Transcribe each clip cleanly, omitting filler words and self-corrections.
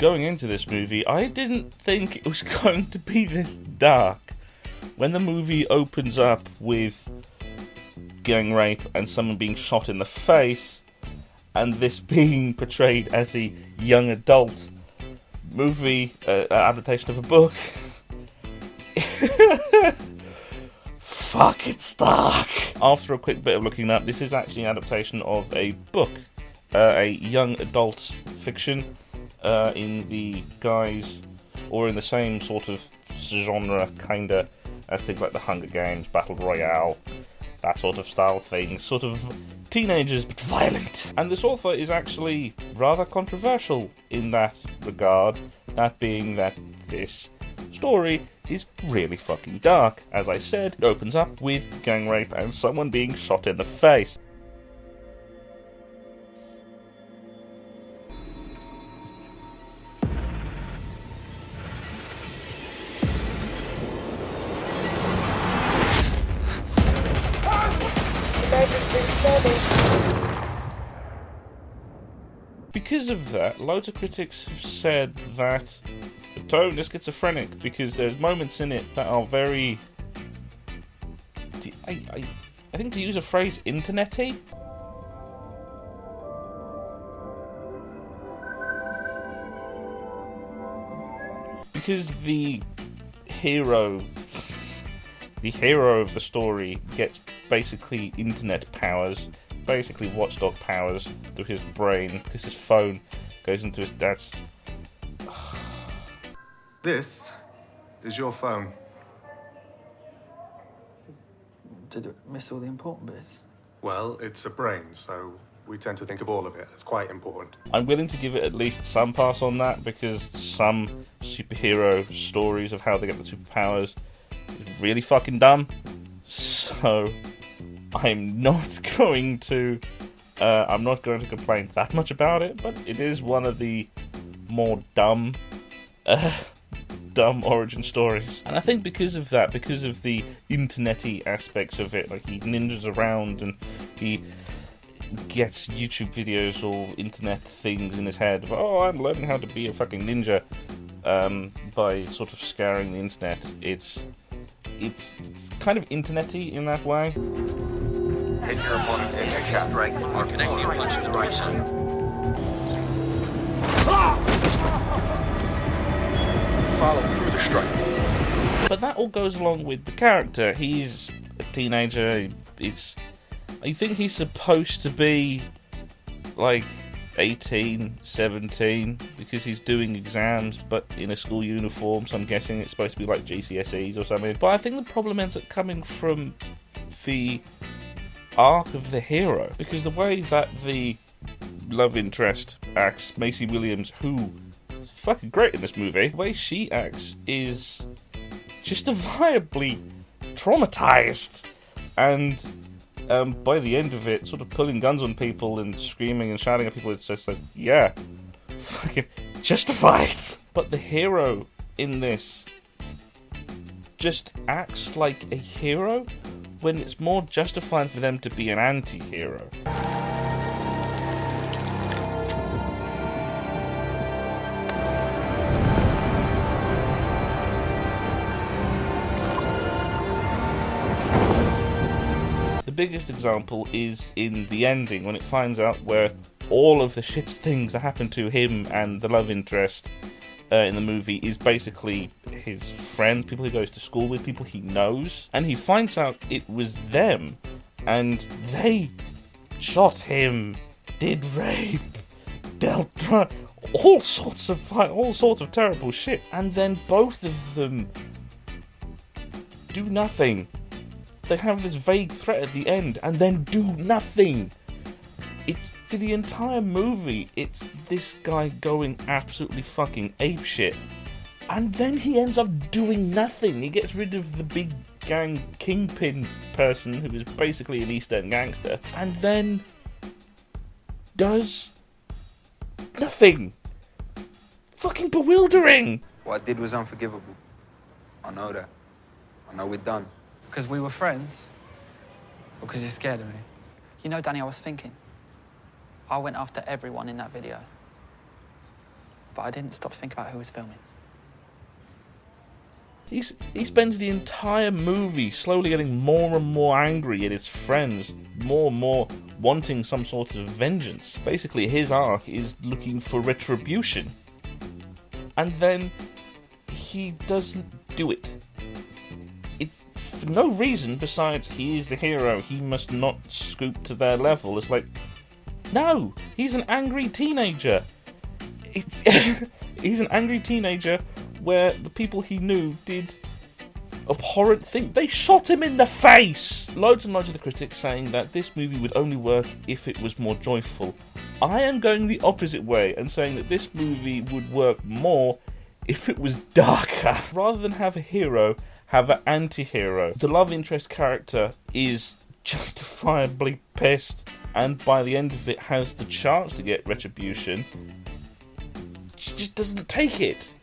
going into this movie, I didn't think it was going to be this dark. When the movie opens up with gang rape and someone being shot in the face, and this being portrayed as a young adult movie, adaptation of a book, fuck, it's dark. After a quick bit of looking up, this is actually an adaptation of a book, a young adult fiction, in the guise, or in the same sort of genre, kinda, as things like the Hunger Games, Battle Royale, that sort of style thing, sort of teenagers but violent. And this author is actually rather controversial in that regard, that being that this story is really fucking dark. As I said, it opens up with gang rape and someone being shot in the face. Because of that, loads of critics have said that the tone is schizophrenic, because there's moments in it that are very, I think, to use a phrase, internet-y. Because the hero of the story gets basically internet powers, basically watchdog powers through his brain, because his phone goes into his dad's. This is your phone. Did it miss all the important bits? Well, it's a brain, so we tend to think of all of it as quite important. I'm willing to give it at least some pass on that, because some superhero stories of how they get the superpowers is really fucking dumb. So I'm not going to complain that much about it, but it is one of the more dumb origin stories. And I think because of that, because of the internet-y aspects of it, like he ninjas around and he gets YouTube videos or internet things in his head of, oh, I'm learning how to be a fucking ninja, by sort of scouring the internet. It's kind of internet-y in that way. Hit your opponent in your chest. Strikes or connect your punch to the right side. Follow through the strike. But that all goes along with the character. He's a teenager. I think he's supposed to be like 18, 17, because he's doing exams, but in a school uniform, so I'm guessing it's supposed to be like GCSEs or something. But I think the problem ends up coming from the arc of the hero, because the way that the love interest acts, Maisie Williams, who is fucking great in this movie, the way she acts is justifiably traumatized, and by the end of it, sort of pulling guns on people and screaming and shouting at people. It's just like, yeah, fucking justified. But the hero in this just acts like a hero when it's more justified for them to be an anti-hero. The biggest example is in the ending, when it finds out where all of the shit things that happen to him and the love interest in the movie is basically his friends, people he goes to school with, people he knows, and he finds out it was them, and they shot him, did rape, dealt all sorts of terrible shit, and then both of them do nothing. They have this vague threat at the end, and then do nothing. It's, for the entire movie, it's this guy going absolutely fucking apeshit. And then he ends up doing nothing. He gets rid of the big gang kingpin person, who is basically an East End gangster, and then does nothing. Fucking bewildering. What I did was unforgivable. I know that. I know we're done. Because we were friends? Or because you're scared of me? You know, Danny, I was thinking. I went after everyone in that video. but I didn't stop to think about who was filming. He spends the entire movie slowly getting more and more angry at his friends, more and more wanting some sort of vengeance. Basically, his arc is looking for retribution. And then he doesn't do it. It's for no reason besides he is the hero, he must not scoop to their level. It's like, no, he's an angry teenager. He's an angry teenager where the people he knew did abhorrent things. They shot him in the face! Loads and loads of the critics saying that this movie would only work if it was more joyful. I am going the opposite way and saying that this movie would work more if it was darker. Rather than have a hero, have an anti-hero. The love interest character is justifiably pissed, and by the end of it has the chance to get retribution. She just doesn't take it.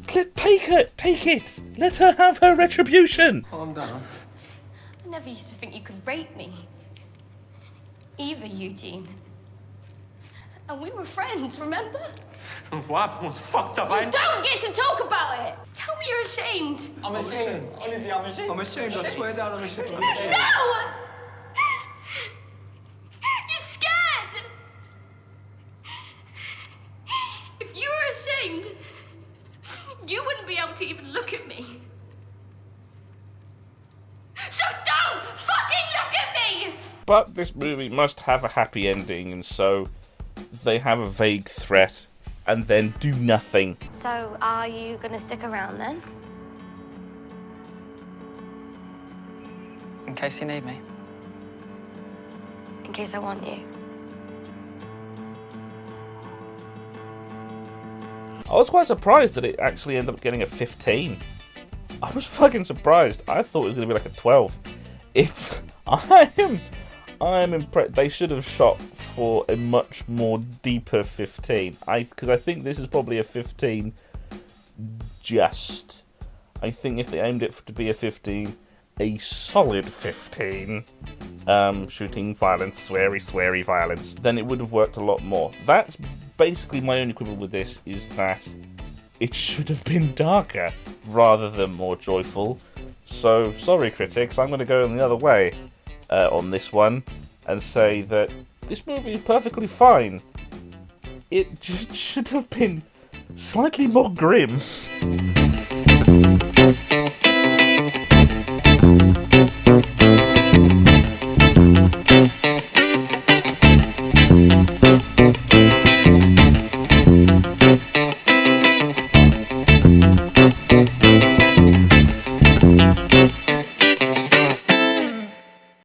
Take it! Let her have her retribution! Calm down. I never used to think you could rape me. Either, Eugene. And we were friends, remember? What happened was fucked up. You don't get to talk about it! Tell me you're ashamed. I'm ashamed. Honestly, I'm ashamed. I'm ashamed. I swear down, I'm ashamed. I'm ashamed. No! You're scared! If you were ashamed, you wouldn't be able to even look at me. So don't fucking look at me! But this movie must have a happy ending, and so they have a vague threat and then do nothing. So, are you gonna stick around then? In case you need me. In case I want you. I was quite surprised that it actually ended up getting a 15. I was fucking surprised. I thought it was going to be like a 12. I am impressed. They should have shot for a much more deeper 15. Because I think this is probably a 15 just. I think if they aimed it to be a 15, a solid 15, shooting violence, sweary violence, then it would have worked a lot more. That's basically my only quibble with this, is that it should have been darker rather than more joyful. So, sorry critics, I'm going to go in the other way on this one and say that this movie is perfectly fine. It just should have been slightly more grim.